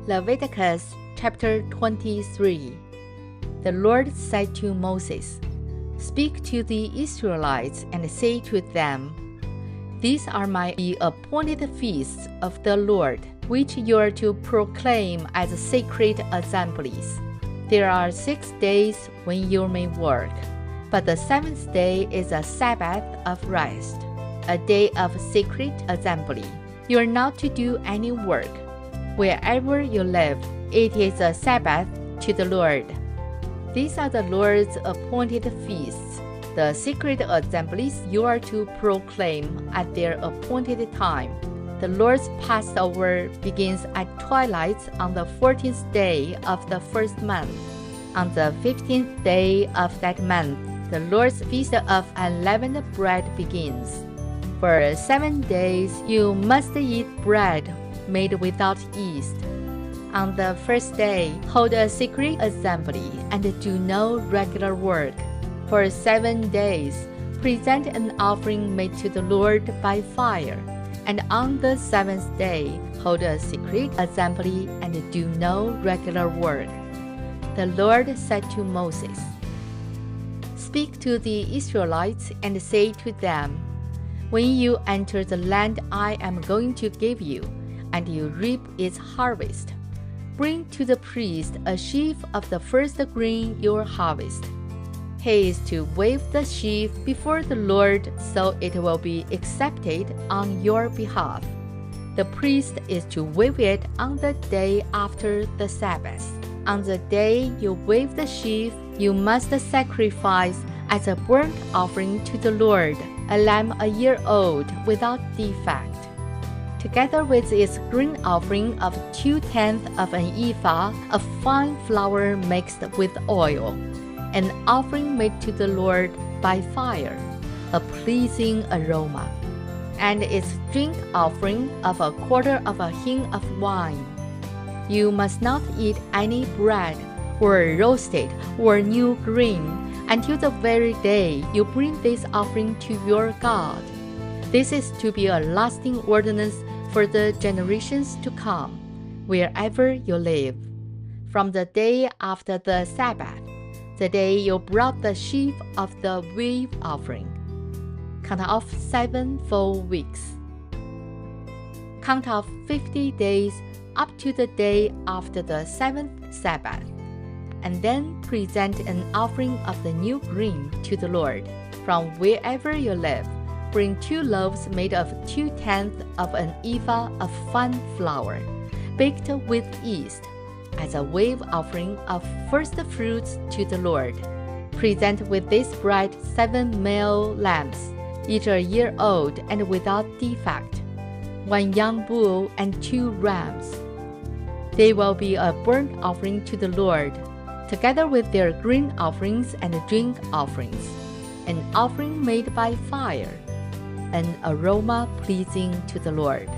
Leviticus Chapter 23. The Lord said to Moses, "Speak to the Israelites and say to them, These are my appointed feasts of the Lord, which you are to proclaim as sacred assemblies. There are 6 days when you may work, but the 7th day is a Sabbath of rest, a day of sacred assembly. You are not to do any work. Wherever you live, it is a Sabbath to the Lord. These are the Lord's appointed feasts, the sacred assemblies you are to proclaim at their appointed time. The Lord's Passover begins at twilight on the 14th day of the first month. On the 15th day of that month, the Lord's Feast of Unleavened Bread begins. For 7 days you must eat bread made without yeast. On the first day, hold a sacred assembly and do no regular work. For 7 days, present an offering made to the Lord by fire. And on the 7th day, hold a sacred assembly and do no regular work. The Lord said to Moses, "Speak to the Israelites and say to them, When you enter the land I am going to give you, and you reap its harvest, bring to the priest a sheaf of the first grain you harvest. He is to wave the sheaf before the Lord so it will be accepted on your behalf. The priest is to wave it on the day after the Sabbath. On the day you wave the sheaf, you must sacrifice as a burnt offering to the Lord a lamb a year old without defect, together with its grain offering of 2/10 of an ephah of fine flour mixed with oil, an offering made to the Lord by fire, a pleasing aroma, and its drink offering of 1/4 of a hin of wine. You must not eat any bread, or roasted, or new grain, until the very day you bring this offering to your God. This is to be a lasting ordinance for the generations to come, wherever you live. From the day after the Sabbath, the day you brought the sheaf of the wave offering, count off 7 full weeks. Count off 50 days up to the day after the 7th Sabbath, and then present an offering of the new grain to the Lord. From wherever you live, bring 2 loaves made of 2/10 of an ephah of fine flour, baked with yeast, as a wave offering of first fruits to the Lord. Present with this bread 7 male lambs, each a year old and without defect, 1 young bull and 2 rams. They will be a burnt offering to the Lord, together with their grain offerings and drink offerings, an offering made by fire, an aroma pleasing to the Lord.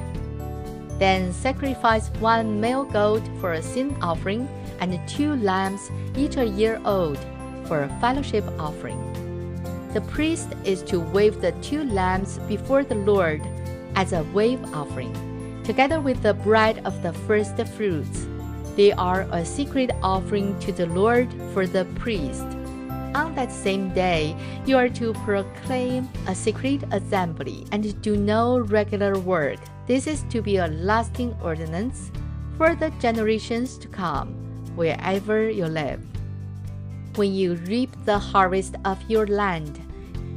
Then sacrifice 1 male goat for a sin offering and 2 lambs, each a year old, for a fellowship offering. The priest is to wave the 2 lambs before the Lord as a wave offering, together with the bread of the first fruits. They are a secret offering to the Lord for the priest. On that same day, you are to proclaim a secret assembly and do no regular work. This is to be a lasting ordinance for the generations to come, wherever you live. When you reap the harvest of your land,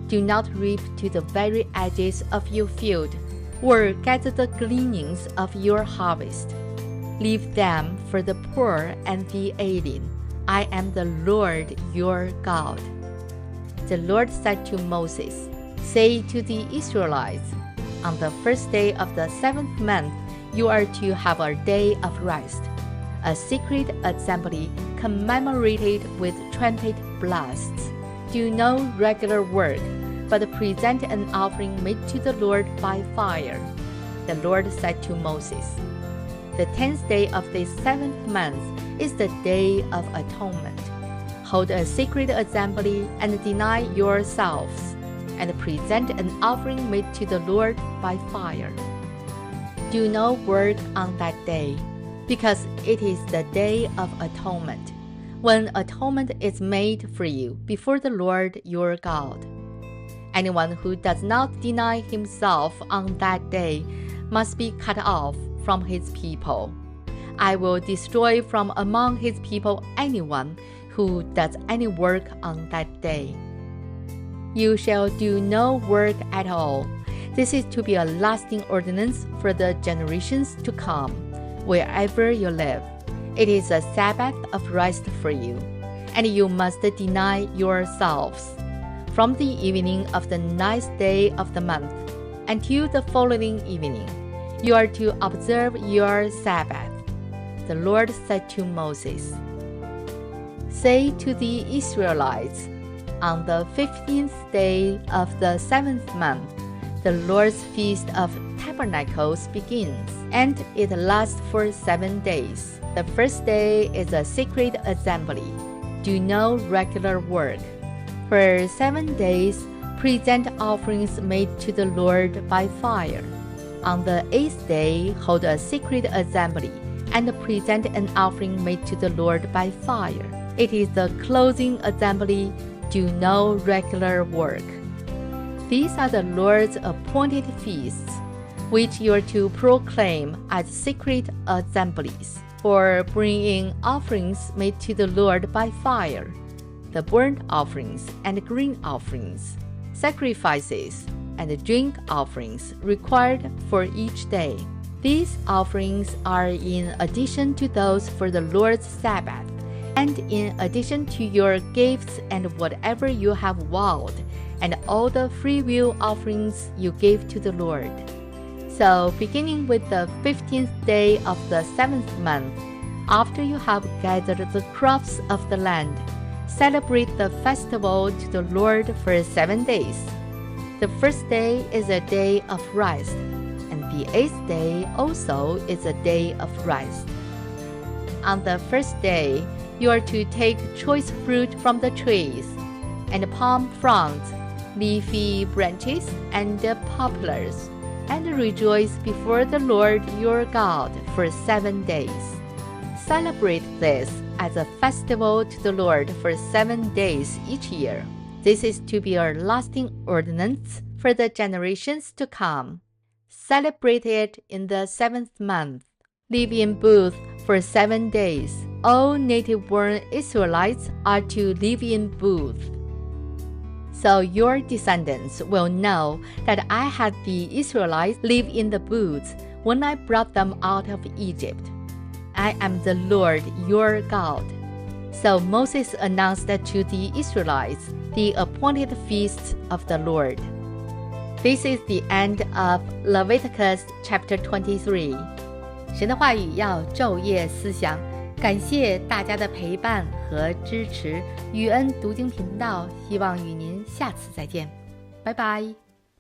do not reap to the very edges of your field, or gather the gleanings of your harvest. Leave them for the poor and the alien. I am the Lord your God." The Lord said to Moses, "Say to the Israelites, On the first day of the 7th month, you are to have a day of rest, a secret assembly commemorated with trumpet blasts. Do no regular work, but present an offering made to the Lord by fire." The Lord said to Moses, "The 10th day of this 7th month is the Day of Atonement. Hold a sacred assembly and deny yourselves, and present an offering made to the Lord by fire. Do no work on that day, because it is the day of atonement, when atonement is made for you before the Lord your God. Anyone who does not deny himself on that day must be cut off from his people. I will destroy from among his people anyone who does any work on that day. You shall do no work at all. This is to be a lasting ordinance for the generations to come, wherever you live. It is a Sabbath of rest for you, and you must deny yourselves. From the evening of the 9th day of the month until the following evening, you are to observe your Sabbath. The Lord said to Moses, "Say to the Israelites, on the 15th day of the 7th month, the Lord's Feast of Tabernacles begins, and it lasts for 7 days. The first day is a sacred assembly. Do no regular work. For 7 days, present offerings made to the Lord by fire. On the 8th day, hold a sacred assembly and present an offering made to the Lord by fire. It is the closing assembly. Do no regular work. These are the Lord's appointed feasts, which you are to proclaim as sacred assemblies, for bringing offerings made to the Lord by fire, the burnt offerings and grain offerings, sacrifices, and drink offerings required for each day. These offerings are in addition to those for the Lord's Sabbath, and in addition to your gifts and whatever you have vowed, and all the freewill offerings you gave to the Lord. So, beginning with the 15th day of the 7th month, after you have gathered the crops of the land, celebrate the festival to the Lord for 7 days. The first day is a day of rest, and the 8th day also is a day of rest. On the first day, you are to take choice fruit from the trees, and palm fronds, leafy branches, and poplars, and rejoice before the Lord your God for 7 days. Celebrate this as a festival to the Lord for 7 days each year. This is to be a lasting ordinance for the generations to come. Celebrate it in the 7th month. Live in booths for 7 days. All native-born Israelites are to live in booths. So your descendants will know that I had the Israelites live in the booths when I brought them out of Egypt. I am the Lord your God." So Moses announced to the Israelites the appointed feasts of the Lord. This is the end of Leviticus Chapter 23. 神的话语要昼夜思想，感谢大家的陪伴和支持。雨恩读经频道希望与您下次再见，拜拜。